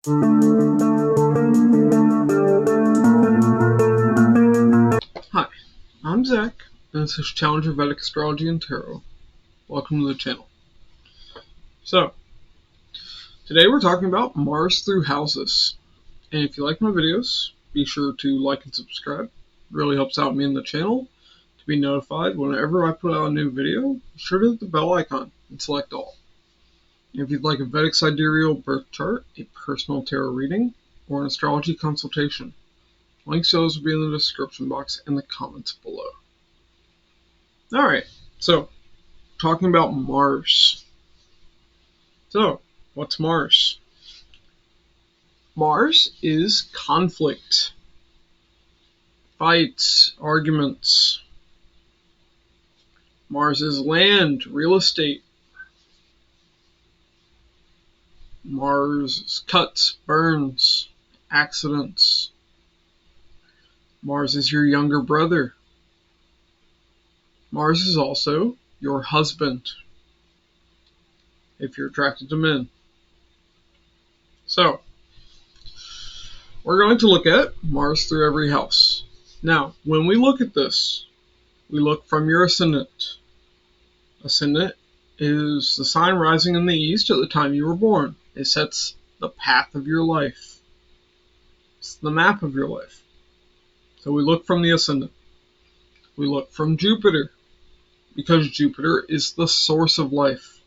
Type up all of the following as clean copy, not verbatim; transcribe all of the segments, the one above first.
Hi, I'm Zach, and this is Challenger Vedic Astrology and Tarot. Welcome to the channel. So, today we're talking about Mars through houses. And if you like my videos, be sure to like and subscribe. It really helps out me and the channel to be notified whenever I put out a new video. Be sure to hit the bell icon and select all. And if you'd like a Vedic Sidereal birth chart, a personal tarot reading, or an astrology consultation, links to those will be in the description box and the comments below. Alright, so, talking about Mars. So, what's Mars? Mars is conflict, fights, arguments. Mars is land, real estate. Mars is cuts, burns, accidents. Mars is your younger brother. Mars is also your husband, if you're attracted to men. So, we're going to look at Mars through every house. Now, when we look at this, we look from your Ascendant. Ascendant is the sign rising in the east at the time you were born. It sets the path of your life. It's the map of your life. So we look from the Ascendant. We look from Jupiter, because Jupiter is the source of life.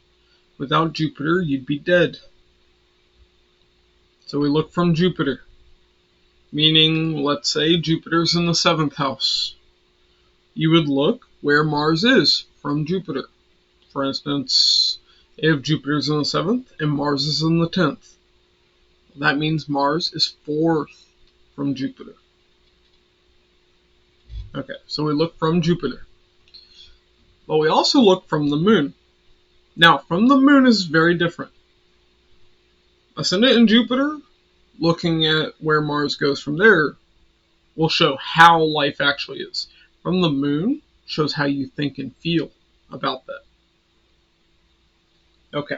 Without Jupiter, you'd be dead. So we look from Jupiter, meaning, let's say Jupiter's in the 7th house. You would look where Mars is from Jupiter. For instance, if Jupiter's in the 7th and Mars is in the 10th, that means Mars is 4th from Jupiter. Okay, so we look from Jupiter. But we also look from the moon. Now, from the moon is very different. Ascendant and Jupiter, looking at where Mars goes from there, will show how life actually is. From the moon, shows how you think and feel about that. Okay.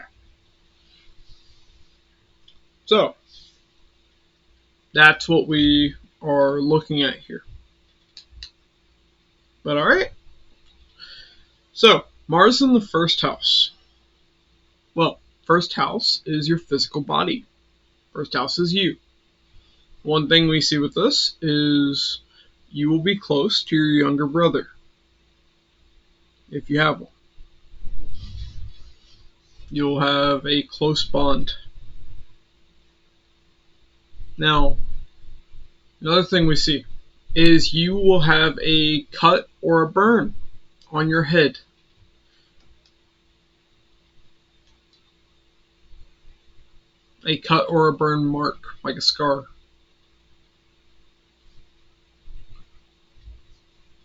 So, that's what we are looking at here. But alright. So, Mars in the 1st house. Well, 1st house is your physical body. 1st house is you. One thing we see with this is you will be close to your younger brother, if you have one. You'll have a close bond. Now, another thing we see is you will have a cut or a burn on your head. A cut or a burn mark, like a scar.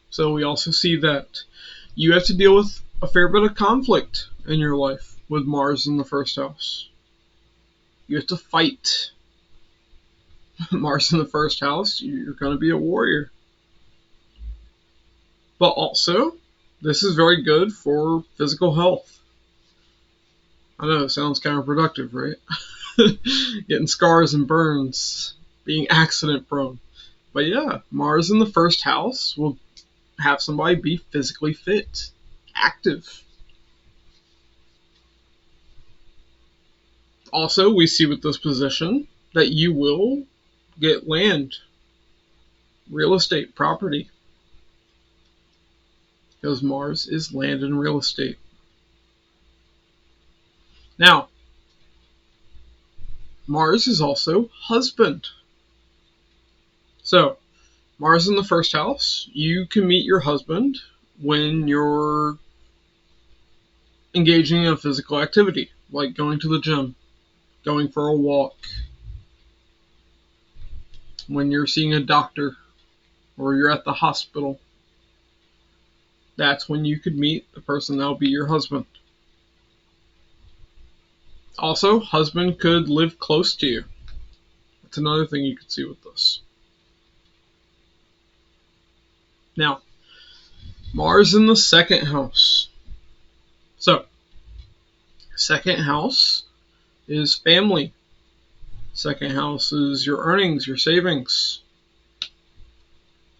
So we also see that you have to deal with a fair bit of conflict in your life with Mars in the 1st house. You have to fight. Mars in the 1st house, you're going to be a warrior. But also, this is very good for physical health. I know, it sounds counterproductive, right? Getting scars and burns, being accident prone. But yeah, Mars in the 1st house will have somebody be physically fit, active. Also, we see with this position that you will get land, real estate, property. Because Mars is land and real estate. Now, Mars is also husband. So, Mars in the 1st house, you can meet your husband when you're engaging in a physical activity, like going to the gym, going for a walk, when you're seeing a doctor, or you're at the hospital. That's when you could meet the person that will be your husband. Also, husband could live close to you. That's another thing you could see with this. Now, Mars in the 2nd house. So, 2nd house is family. Second house is your earnings, your savings.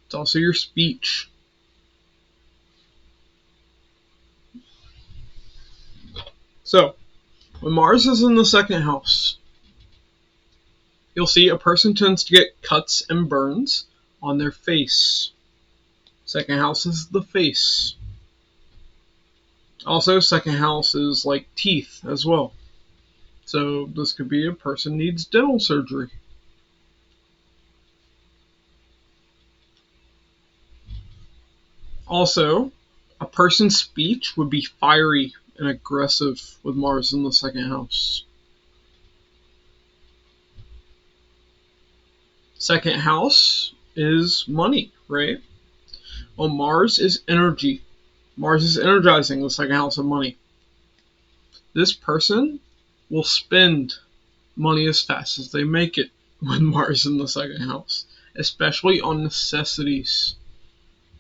It's also your speech. So, when Mars is in the second house, you'll see a person tends to get cuts and burns on their face. Second house is the face. Also, second house is like teeth as well. So this could be a person needs dental surgery. Also, a person's speech would be fiery and aggressive with Mars in the second house. Second house is money, right? Well, Mars is energy. Mars is energizing the second house of money. This person will spend money as fast as they make it when Mars in the second house, especially on necessities.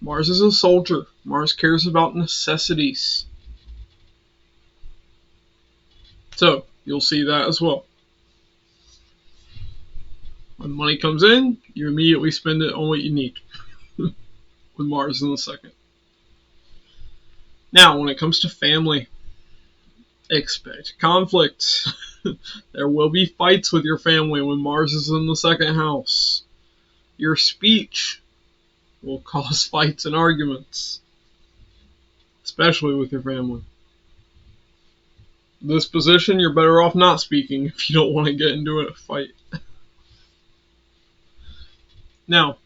Mars is a soldier. Mars cares about necessities. So, you'll see that as well. When money comes in, you immediately spend it on what you need with Mars in the second. Now, when it comes to family, expect conflict. There will be fights with your family when Mars is in the second house. Your speech will cause fights and arguments, especially with your family. This position, you're better off not speaking if you don't want to get into a fight. Now,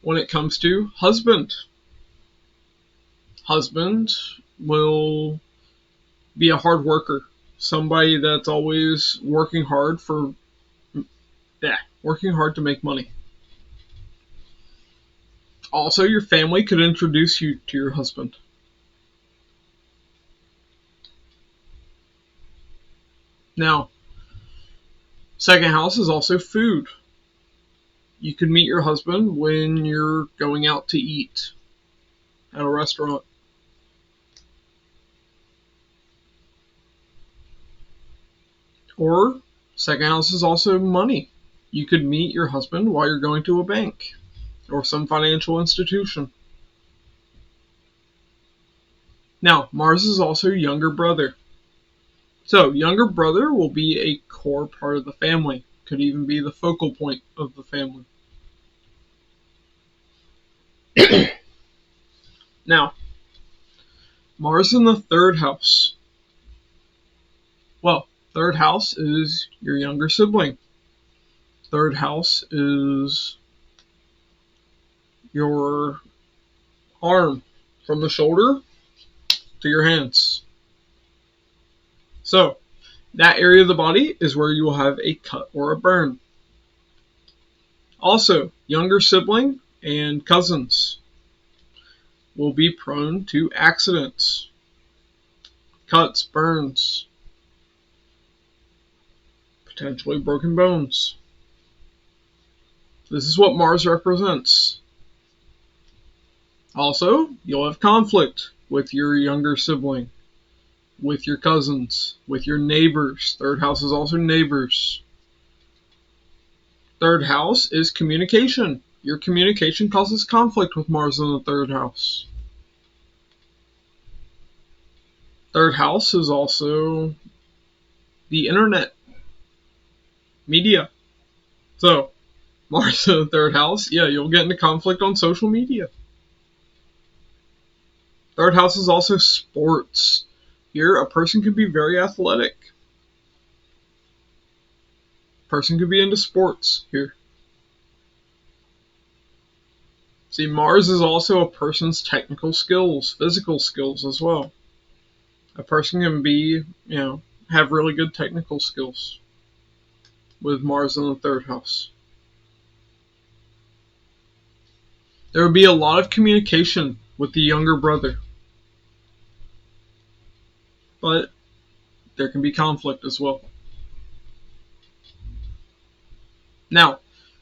when it comes to husband will be a hard worker. Somebody that's always working hard to make money. Also, your family could introduce you to your husband. Now, second house is also food. You could meet your husband when you're going out to eat at a restaurant. Or, second house is also money. You could meet your husband while you're going to a bank or some financial institution. Now, Mars is also younger brother. So, younger brother will be a core part of the family. Could even be the focal point of the family. Now, Mars in the third house. Well, third house is your younger sibling. Third house is your arm from the shoulder to your hands. So, that area of the body is where you will have a cut or a burn. Also, younger sibling and cousins will be prone to accidents, cuts, burns, potentially broken bones. This is what Mars represents. Also, you'll have conflict with your younger sibling, with your cousins, with your neighbors. Third house is also neighbors. Third house is communication. Your communication causes conflict with Mars in the third house. Third house is also the internet, media. So, Mars in the third house, you'll get into conflict on social media. Third house is also sports. Here, a person could be very athletic. Person could be into sports here. See, Mars is also a person's technical skills, physical skills as well. A person can be, have really good technical skills with Mars in the third house. There would be a lot of communication with the younger brother. But there can be conflict as well. Now,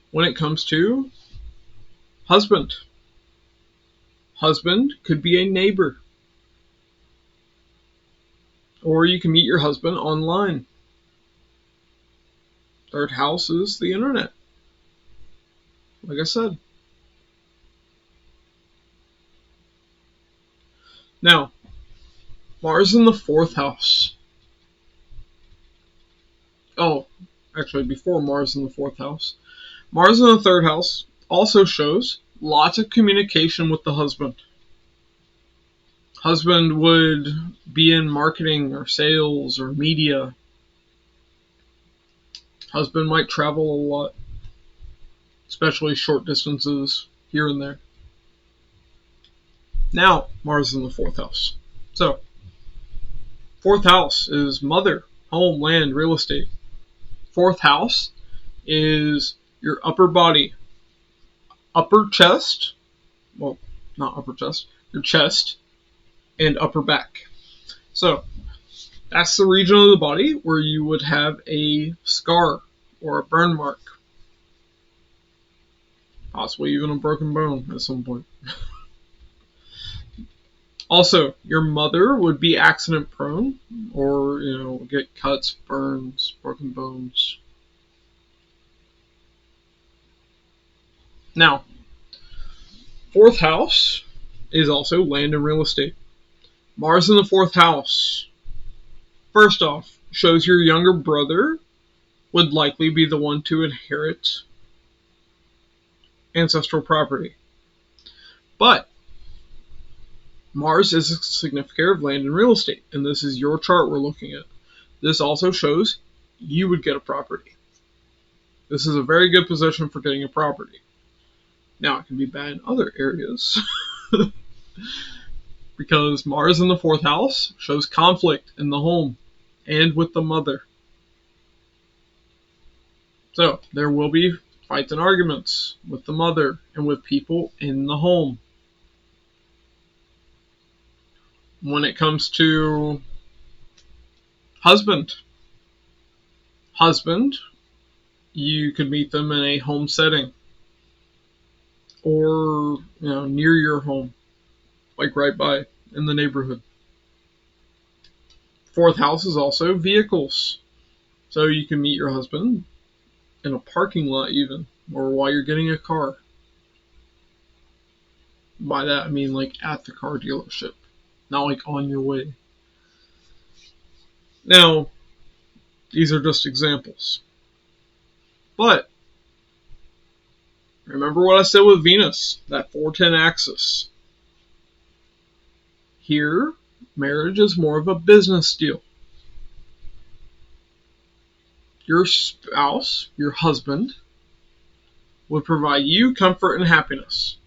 when it comes to husband could be a neighbor. Or you can meet your husband online. Third house is the internet, like I said. Now, Mars in the fourth house. Oh, actually, before Mars in the fourth house. Mars in the third house also shows lots of communication with the husband. Husband would be in marketing or sales or media. Husband might travel a lot, especially short distances here and there. Now, Mars in the fourth house. So, fourth house is mother, home, land, real estate. Fourth house is your upper body, upper chest, well, not upper chest, your chest, and upper back. So, that's the region of the body where you would have a scar or a burn mark. Possibly even a broken bone at some point. Also, your mother would be accident prone or, get cuts, burns, broken bones. Now, fourth house is also land and real estate. Mars in the fourth house, first off, shows your younger brother would likely be the one to inherit ancestral property. But Mars is a significator of land and real estate, and this is your chart we're looking at. This also shows you would get a property. This is a very good position for getting a property. Now, it can be bad in other areas. Because Mars in the fourth house shows conflict in the home and with the mother. So, there will be fights and arguments with the mother and with people in the home. When it comes to husband, you could meet them in a home setting or near your home, like right by in the neighborhood. Fourth house is also vehicles, so you can meet your husband in a parking lot even, or while you're getting a car. By that I mean like at the car dealership, not like on your way. Now, these are just examples. But remember what I said with Venus, that 410 axis. Here, marriage is more of a business deal. Your spouse, your husband, would provide you comfort and happiness,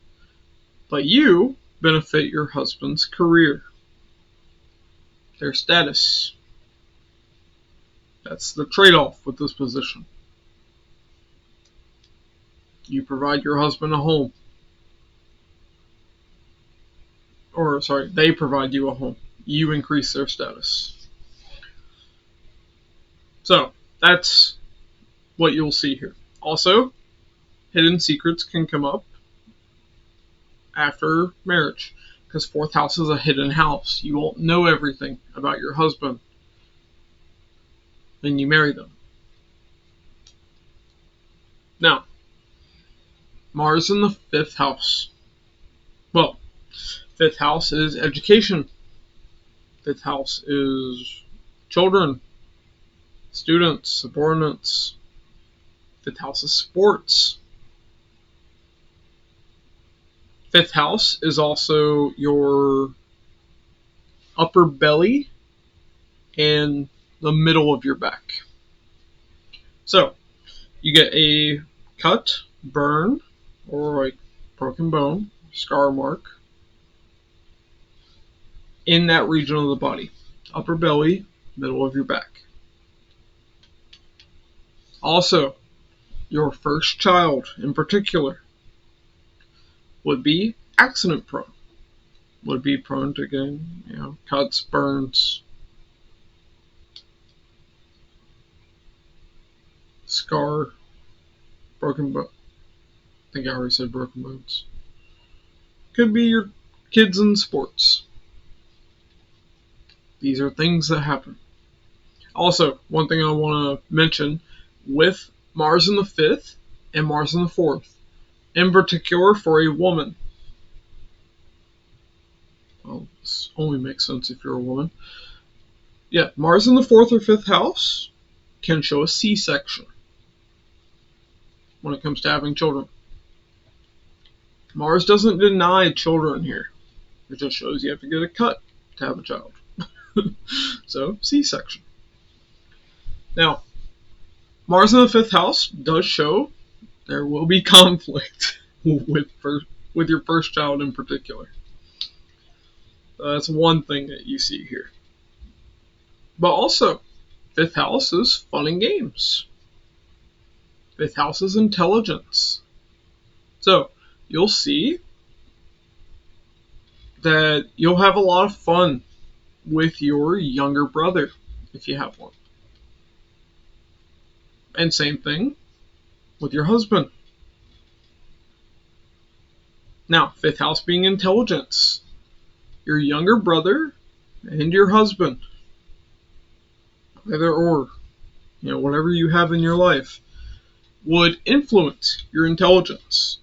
but you benefit your husband's career, their status. That's the trade-off with this position. You provide your husband a home. They provide you a home. You increase their status. So, that's what you'll see here. Also, hidden secrets can come up after marriage, because fourth house is a hidden house. You won't know everything about your husband when you marry them. Now, Mars in the fifth house. Well, fifth house is education. Fifth house is children, students, subordinates. Fifth house is sports. Fifth house is also your upper belly and the middle of your back. So, you get a cut, burn, or like broken bone, scar mark, in that region of the body. Upper belly, middle of your back. Also, your first child in particular would be accident prone. Would be prone to getting, cuts, burns, scar, broken bone. I think I already said broken bones. Could be your kids in sports. These are things that happen. Also, one thing I want to mention, with Mars in the 5th and Mars in the 4th. In particular for a woman. Well, this only makes sense if you're a woman. Yeah, Mars in the 4th or 5th house can show a C-section when it comes to having children. Mars doesn't deny children here. It just shows you have to get a cut to have a child. So, C-section. Now, Mars in the 5th house does show there will be conflict with your first child in particular. That's one thing that you see here. But also, 5th house is fun and games. 5th house is intelligence. So, you'll see that you'll have a lot of fun with your younger brother, if you have one. And same thing with your husband. Now, 5th house being intelligence. Your younger brother and your husband, either or, whatever you have in your life, would influence your intelligence.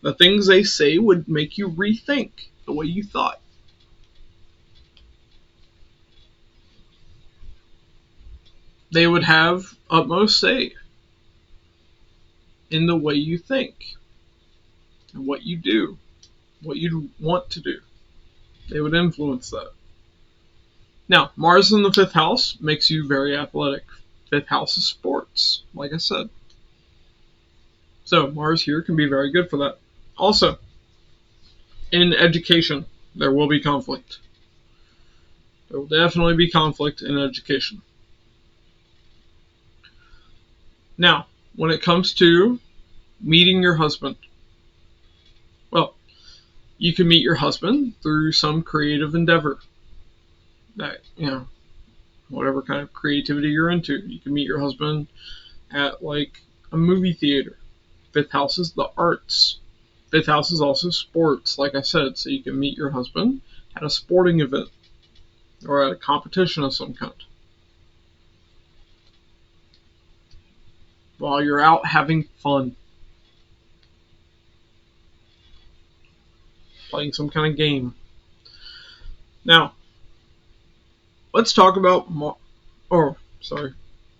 The things they say would make you rethink the way you thought. They would have utmost say in the way you think and what you do, what you want to do. They would influence that. Now, Mars in the 5th house makes you very athletic. 5th house is sports, like I said. So, Mars here can be very good for that. Also, in education, there will be conflict. There will definitely be conflict in education. Now, when it comes to meeting your husband, well, you can meet your husband through some creative endeavor. That, whatever kind of creativity you're into. You can meet your husband at, like, a movie theater. 5th house is the arts. 5th house is also sports, like I said. So you can meet your husband at a sporting event or at a competition of some kind, while you're out having fun, playing some kind of game. Now, let's talk about one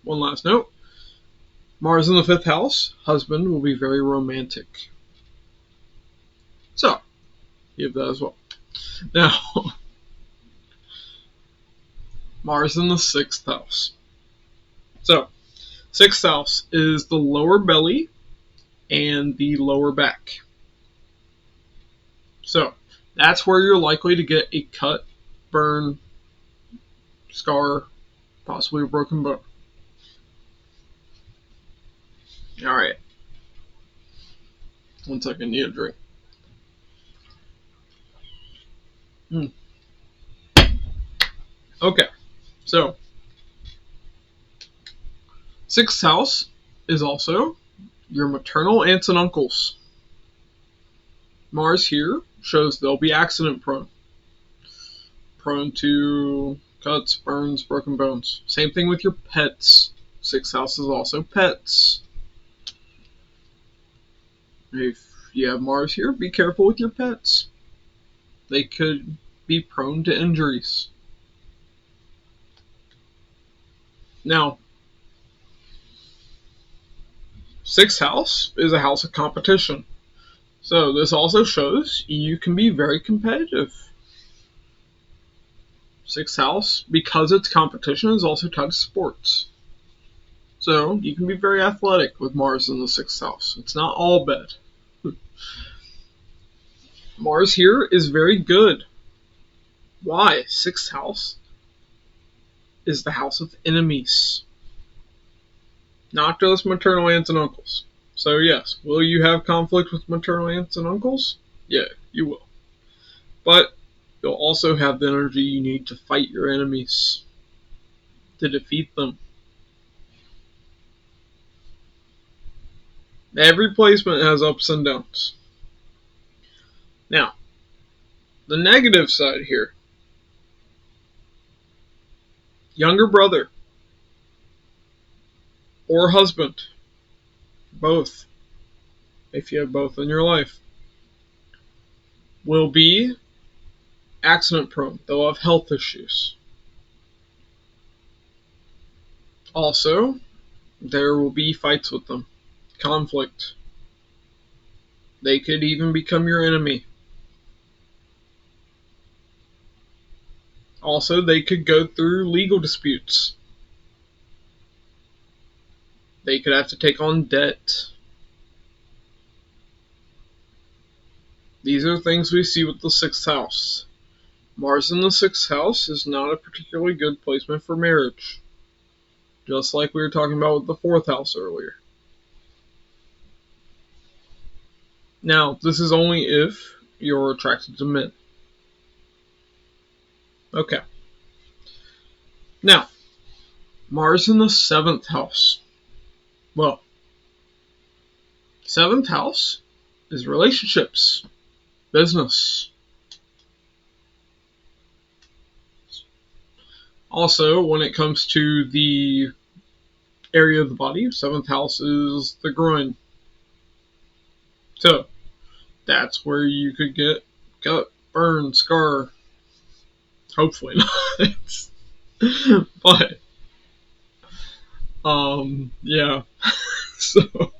last note. Mars in the 5th house, husband will be very romantic. So, you have that as well. Now, Mars in the 6th house. So, 6th house is the lower belly and the lower back. So, that's where you're likely to get a cut, burn, scar, possibly a broken bone. Alright. One second, need a drink. Okay, so 6th house is also your maternal aunts and uncles. Mars here shows they'll be accident prone. Prone to cuts, burns, broken bones. Same thing with your pets. 6th house is also pets. If you have Mars here, be careful with your pets. They could be prone to injuries. Now, 6th house is a house of competition. So this also shows you can be very competitive. 6th house, because it's competition, is also tied to sports. So you can be very athletic with Mars in the 6th house. It's not all bad. Mars here is very good. Why? 6th house is the house of enemies. Not just maternal aunts and uncles. So yes, will you have conflict with maternal aunts and uncles? Yeah, you will. But you'll also have the energy you need to fight your enemies, to defeat them. Every placement has ups and downs. Now, the negative side here. Younger brother or husband both, if you have both in your life, will be accident prone. They'll have health issues. Also, there will be fights with them, conflict. They could even become your enemy. Also, they could go through legal disputes. They could have to take on debt. These are things we see with the 6th house. Mars in the 6th house is not a particularly good placement for marriage. Just like we were talking about with the 4th house earlier. Now, this is only if you're attracted to men. Okay. Now, Mars in the 7th house. Well, 7th house is relationships, business. Also, when it comes to the area of the body, 7th house is the groin. So, that's where you could get cut, burn, scar. Hopefully not. But, yeah. So,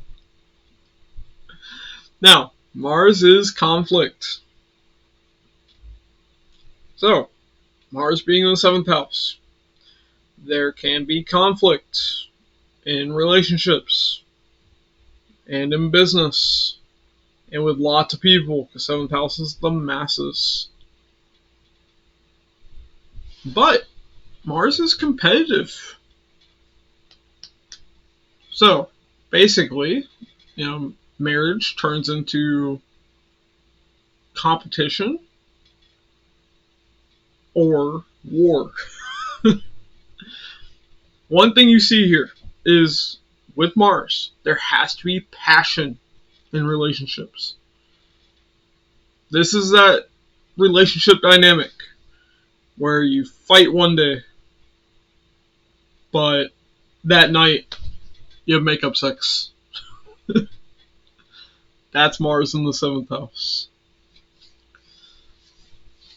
now, Mars is conflict. So, Mars being in the 7th house, there can be conflict in relationships and in business and with lots of people, because 7th house is the masses. But Mars is competitive. So, basically, marriage turns into competition or war. One thing you see here is with Mars, there has to be passion in relationships. This is that relationship dynamic where you fight one day, but that night you have makeup sex. That's Mars in the 7th house.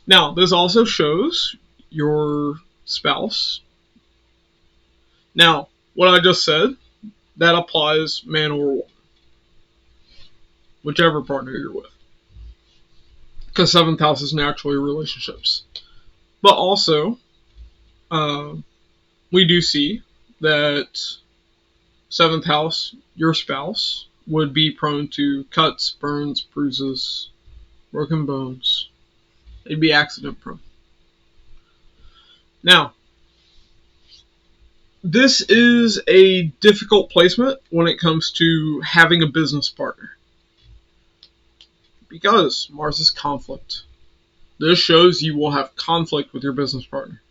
Now, this also shows your spouse. Now, what I just said, that applies man or woman. Whichever partner you're with. Because 7th house is naturally relationships. But also, we do see that 7th house, your spouse, would be prone to cuts, burns, bruises, broken bones. They'd be accident prone. Now, this is a difficult placement when it comes to having a business partner. Because Mars is conflict. This shows you will have conflict with your business partner.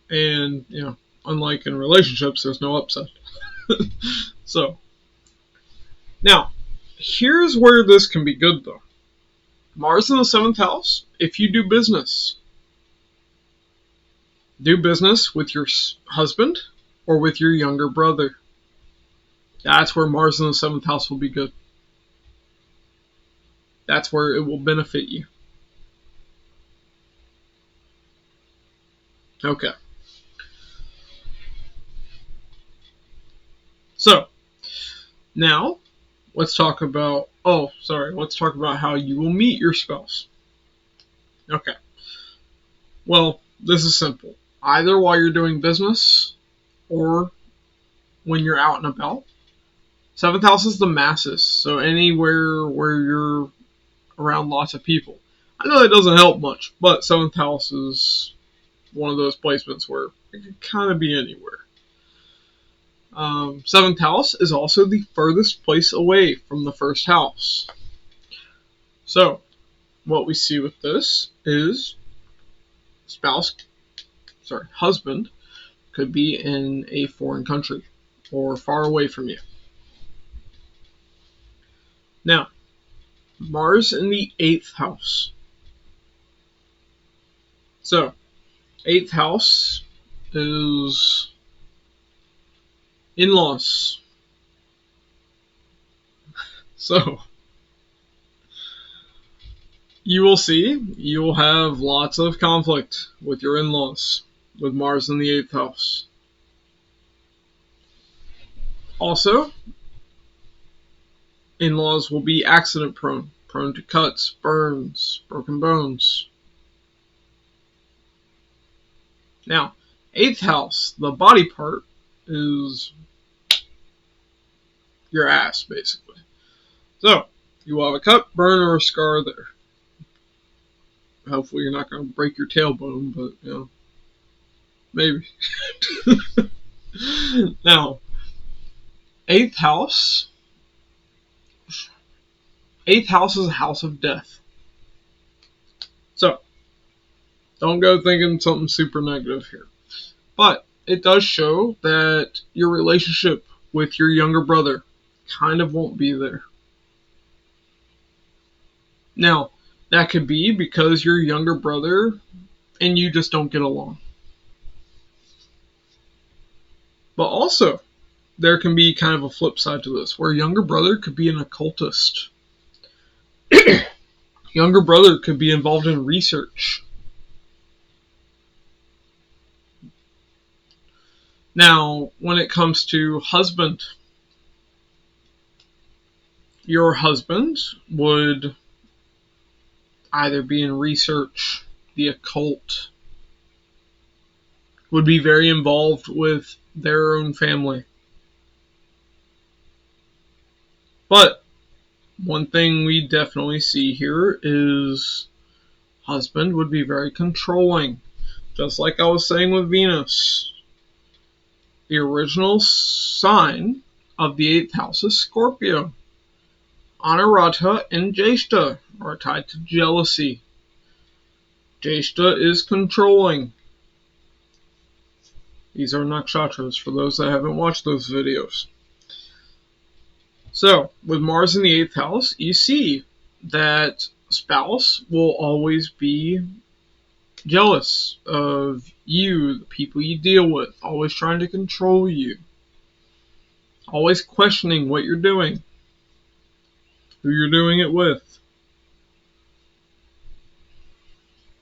And, unlike in relationships, there's no upset. So, now, here's where this can be good though. Mars in the 7th house, if you do business with your husband or with your younger brother. That's where Mars in the 7th house will be good. That's where it will benefit you. Okay. So, now, let's talk about how you will meet your spouse. Okay. Well, this is simple. Either while you're doing business or when you're out and about. 7th house is the masses, so anywhere where you're around lots of people. I know that doesn't help much, but 7th house is one of those placements where it can kind of be anywhere. 7th house is also the furthest place away from the 1st house. So, what we see with this is husband could be in a foreign country or far away from you. Now, Mars in the 8th house. So, 8th house is in-laws. So, you will see, you will have lots of conflict with your in-laws, with Mars in the 8th house. Also, in-laws will be accident prone to cuts, burns, broken bones. Now, 8th house, the body part, is your ass, basically. So, you will have a cut, burn, or a scar there. Hopefully you're not going to break your tailbone, but, maybe. Now, 8th house. 8th house is a house of death. So, don't go thinking something super negative here. But it does show that your relationship with your younger brother kind of won't be there. Now, that could be because your younger brother and you just don't get along. But also, there can be kind of a flip side to this, where younger brother could be an occultist. Younger brother could be involved in research. Now, when it comes to husband, your husband would either be in research, the occult, would be very involved with their own family. But one thing we definitely see here is husband would be very controlling. Just like I was saying with Venus. The original sign of the 8th house is Scorpio. Anurata and Jeshta are tied to jealousy. Jeshta is controlling. These are nakshatras for those that haven't watched those videos. So, with Mars in the 8th house, you see that spouse will always be jealous of you, the people you deal with, always trying to control you, always questioning what you're doing, who you're doing it with.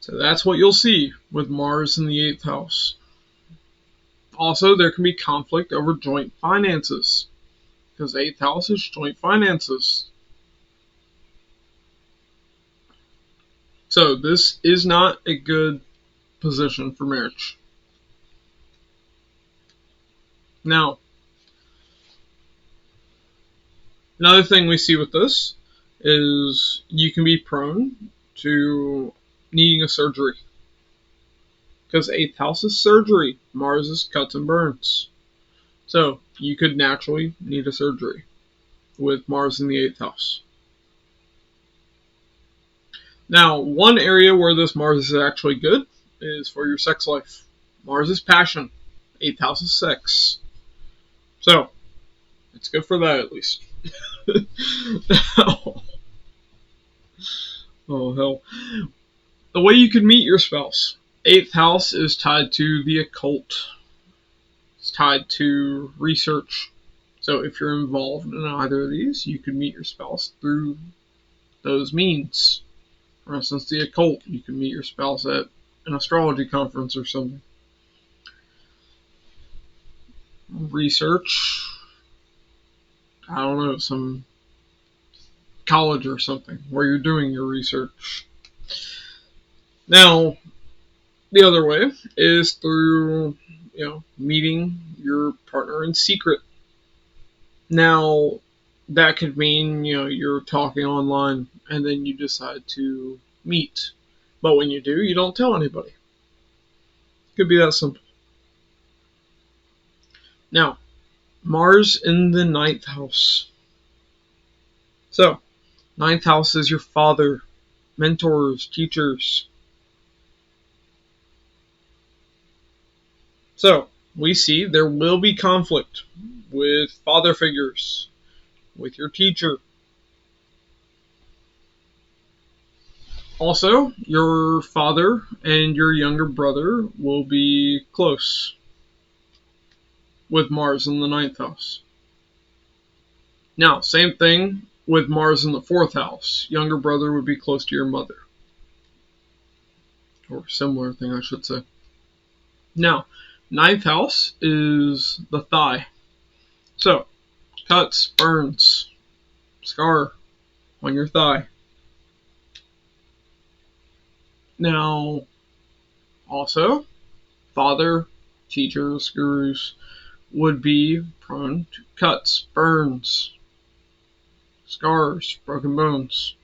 So that's what you'll see with Mars in the 8th house. Also, there can be conflict over joint finances, because 8th house is joint finances. So this is not a good position for marriage. Now, another thing we see with this is you can be prone to needing a surgery. Because 8th house is surgery. Mars is cuts and burns. So, you could naturally need a surgery with Mars in the 8th house. Now, one area where this Mars is actually good is for your sex life. Mars is passion. 8th house is sex. So, it's good for that at least. Oh, hell. The way you could meet your spouse. 8th house is tied to the occult. It's tied to research. So if you're involved in either of these, you could meet your spouse through those means. For instance, the occult. You can meet your spouse at an astrology conference or something. Research. I don't know, some college or something where you're doing your research. Now, the other way is through, meeting your partner in secret. Now, that could mean, you're talking online and then you decide to meet. But when you do, you don't tell anybody. It could be that simple. Now, Mars in the 9th house. So, 9th house is your father, mentors, teachers. So, we see there will be conflict with father figures, with your teacher. Also, your father and your younger brother will be close with Mars in the 9th house. Now, same thing With Mars in the 4th house, younger brother would be close to your mother. Or similar thing, I should say. Now, 9th house is the thigh. So, cuts, burns, scar on your thigh. Now, also, father, teachers, gurus would be prone to cuts, burns, scars, broken bones,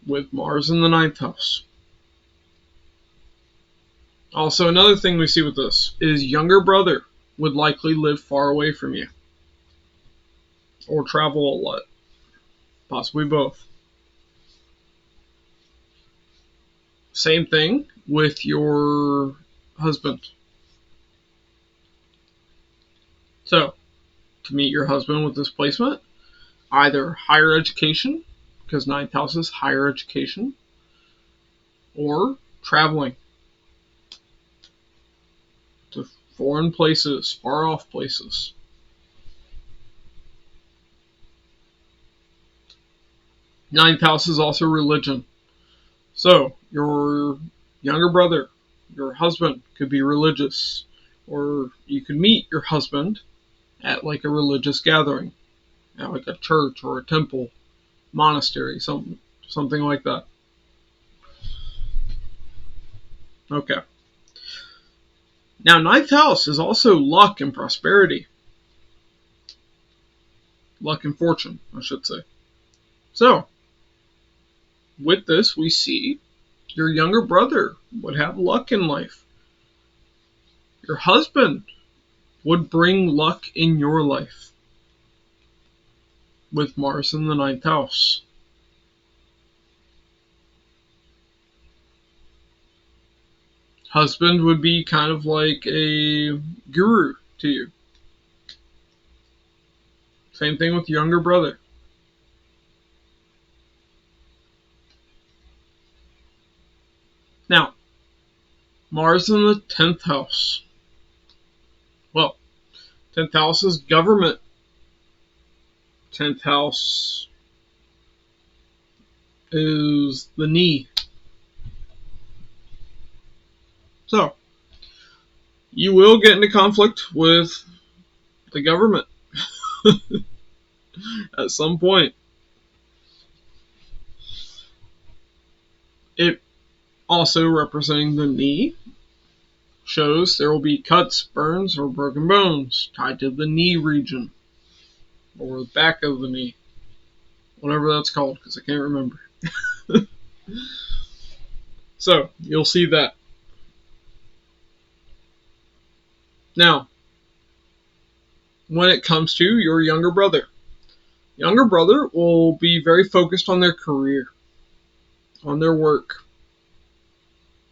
with Mars in the 9th house. Also, another thing we see with this is younger brother would likely live far away from you, or travel a lot, possibly both. Same thing with your husband. So, to meet your husband with this placement, either higher education, because 9th house is higher education, or traveling to foreign places, far off places. Ninth house is also religion. So, your younger brother, your husband, could be religious, or you could meet your husband at like a religious gathering, at like a church or a temple, monastery, something like that. Okay. Now, 9th house is also luck and prosperity. Luck and fortune, I should say. So, with this, we see your younger brother would have luck in life. Your husband would bring luck in your life with Mars in the 9th house. Husband would be kind of like a guru to you. Same thing with younger brother. Now, Mars in the 10th house. Well, 10th house is government. 10th house is the knee. So, you will get into conflict with the government at some point. It also representing the knee shows there will be cuts, burns, or broken bones tied to the knee region or the back of the knee, whatever that's called, because I can't remember. So, you'll see that. Now, when it comes to your younger brother will be very focused on their career, on their work.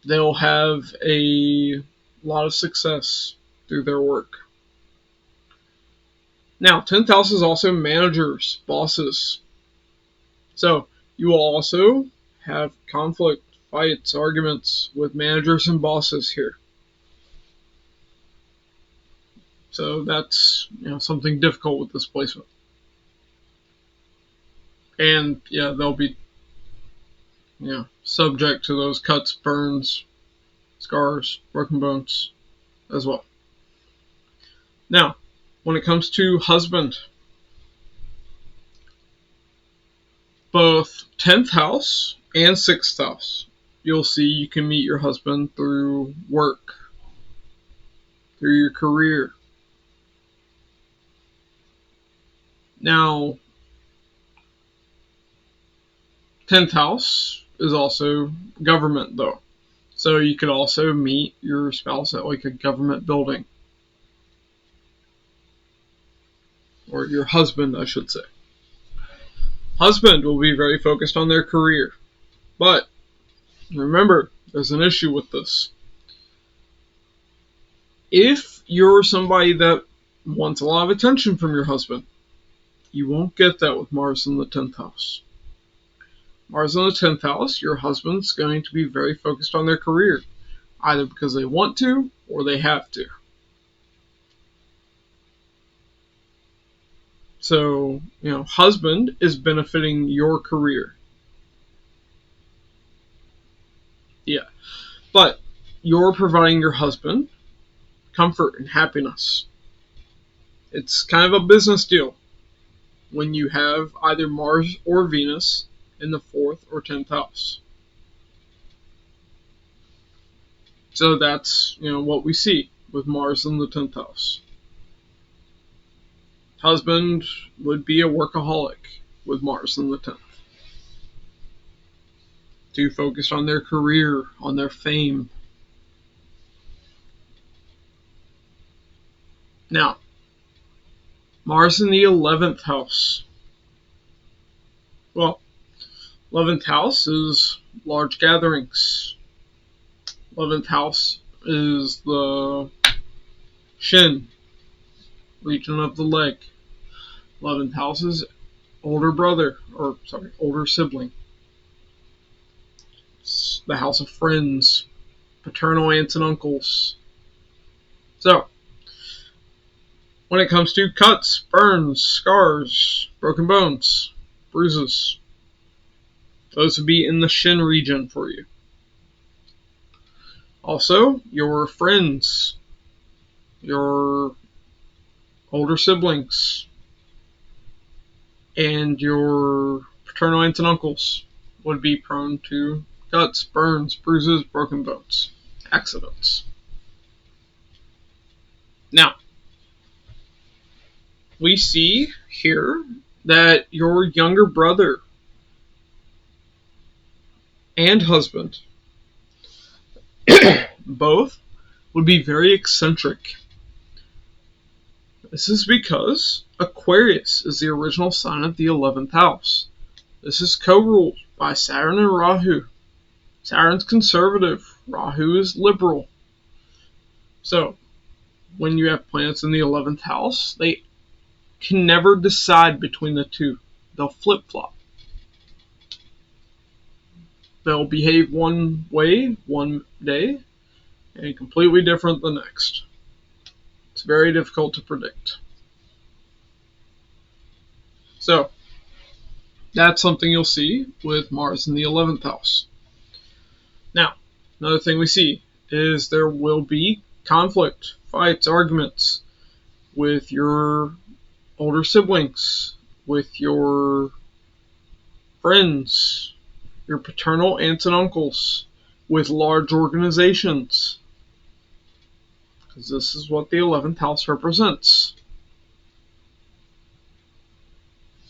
They'll have a lot of success through their work. Now, 10th house is also managers, bosses. So, you will also have conflict, fights, arguments with managers and bosses here. So that's something difficult with this placement. And they'll be subject to those cuts, burns, scars, broken bones as well. Now, when it comes to husband, both 10th house and 6th house, you'll see you can meet your husband through work, through your career. Now, 10th house is also government, though. So you could also meet your spouse at like a government building. Or your husband, I should say. Husband will be very focused on their career. But remember, there's an issue with this. If you're somebody that wants a lot of attention from your husband, you won't get that with Mars in the 10th house. Mars in the 10th house, your husband's going to be very focused on their career, either because they want to or they have to. So, husband is benefiting your career. Yeah. But you're providing your husband comfort and happiness. It's kind of a business deal when you have either Mars or Venus in the 4th or 10th house. So that's, what we see with Mars in the 10th house. Husband would be a workaholic with Mars in the 10th. Too focused on their career, on their fame. Now, Mars in the 11th house. Well, 11th house is large gatherings. 11th house is the shin, region of the leg. 11th house is older sibling. It's the house of friends, paternal aunts and uncles. So, when it comes to cuts, burns, scars, broken bones, bruises, those would be in the shin region for you. Also, your friends, your older siblings, and your paternal aunts and uncles would be prone to cuts, burns, bruises, broken bones, accidents. Now, we see here that your younger brother and husband both would be very eccentric. This is because Aquarius is the original sign of the 11th house. This is co-ruled by Saturn and Rahu. Saturn's conservative, Rahu is liberal. So, when you have planets in the 11th house, they can never decide between the two. They'll flip-flop. They'll behave one way one day and completely different the next. It's very difficult to predict. So, that's something you'll see with Mars in the 11th house. Now, another thing we see is there will be conflict, fights, arguments with your older siblings, with your friends, your paternal aunts and uncles, with large organizations. Because this is what the 11th house represents.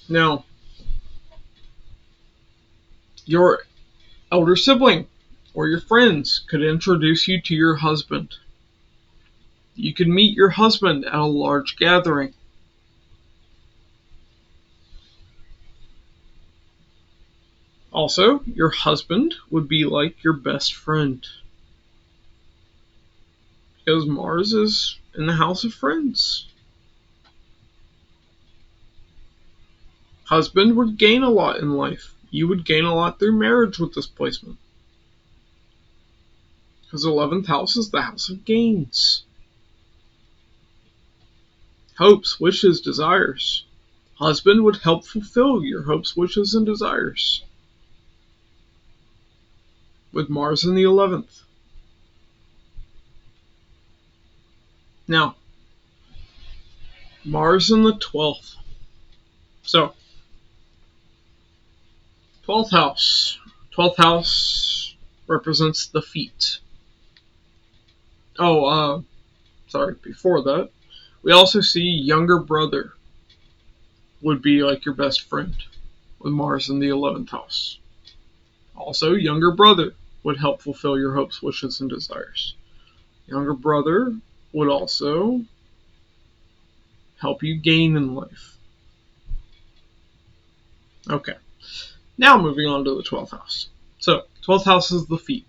Now, your elder sibling or your friends could introduce you to your husband. You could meet your husband at a large gathering. Also, your husband would be like your best friend. Because Mars is in the house of friends. Husband would gain a lot in life. You would gain a lot through marriage with this placement. Because 11th house is the house of gains. Hopes, wishes, desires. Husband would help fulfill your hopes, wishes, and desires. With Mars in the 11th. Now, Mars in the 12th. So, 12th house. 12th house represents the feet. Before that, we also see younger brother would be like your best friend with Mars in the 11th house. Also, younger brother would help fulfill your hopes, wishes, and desires. Younger brother would also help you gain in life. Okay, now moving on to the 12th house. So, 12th house is the feet.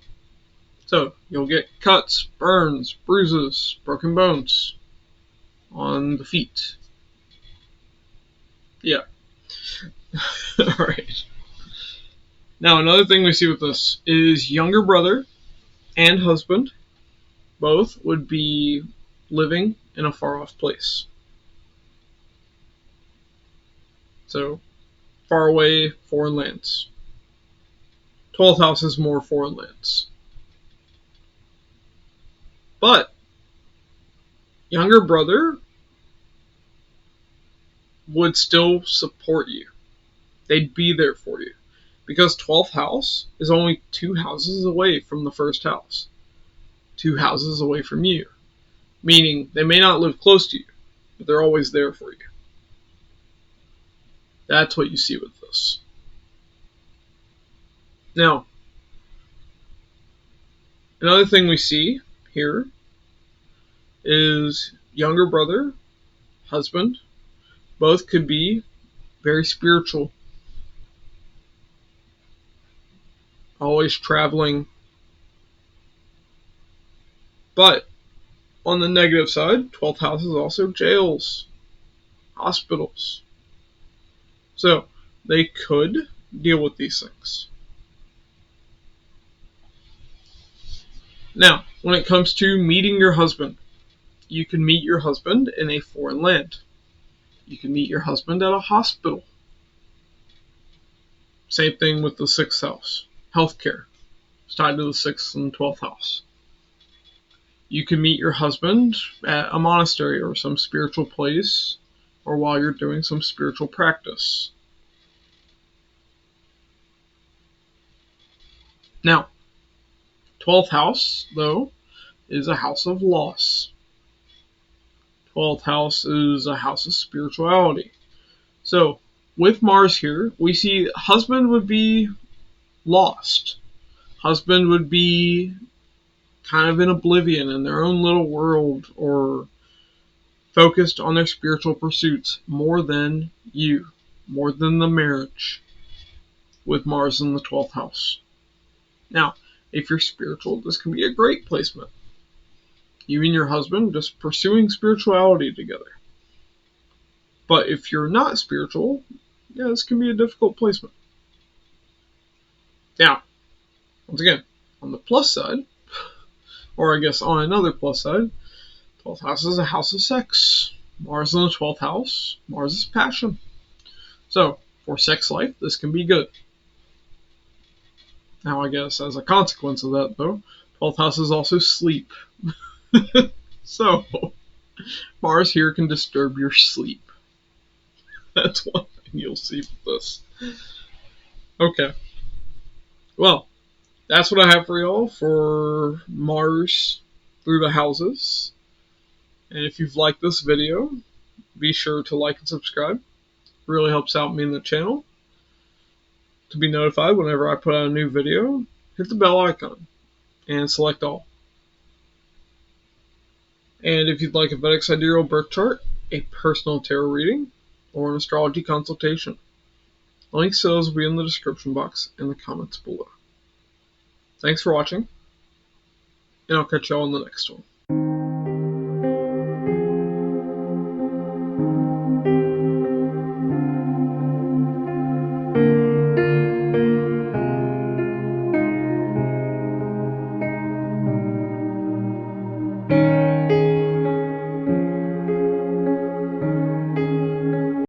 So, you'll get cuts, burns, bruises, broken bones on the feet. Yeah. Alright. Now, another thing we see with this is younger brother and husband both would be living in a far-off place. So, far away, foreign lands. 12th house is more foreign lands. But, younger brother would still support you. They'd be there for you. Because 12th house is only 2 houses away from the first house. 2 houses away from you. Meaning, they may not live close to you, but they're always there for you. That's what you see with this. Now, another thing we see here is younger brother, husband, both could be very spiritual, always traveling. But on the negative side, 12th house is also jails, hospitals. So they could deal with these things. Now, when it comes to meeting your husband, you can meet your husband in a foreign land. You can meet your husband at a hospital. Same thing with the 6th house. Healthcare. It's tied to the 6th and 12th house. You can meet your husband at a monastery or some spiritual place, or while you're doing some spiritual practice. Now, 12th house, though, is a house of loss. 12th house is a house of spirituality. So, with Mars here, we see husband would be lost. Husband would be kind of in oblivion in their own little world, or focused on their spiritual pursuits more than you, more than the marriage, with Mars in the 12th house. Now, if you're spiritual, this can be a great placement. You and your husband just pursuing spirituality together. But if you're not spiritual, this can be a difficult placement. Now, once again, on the plus side, or I guess on another plus side, 12th house is a house of sex. Mars in the 12th house, Mars is passion. So, for sex life, this can be good. Now, I guess as a consequence of that, though, 12th house is also sleep. So, Mars here can disturb your sleep. That's one thing you'll see with this. Okay. Well, that's what I have for y'all for Mars through the houses. And if you've liked this video, be sure to like and subscribe. It really helps out me and the channel. To be notified whenever I put out a new video, hit the bell icon and select all. And if you'd like a Vedic Sidereal birth chart, a personal tarot reading, or an astrology consultation, links to those will be in the description box and the comments below. Thanks for watching, and I'll catch y'all in the next one.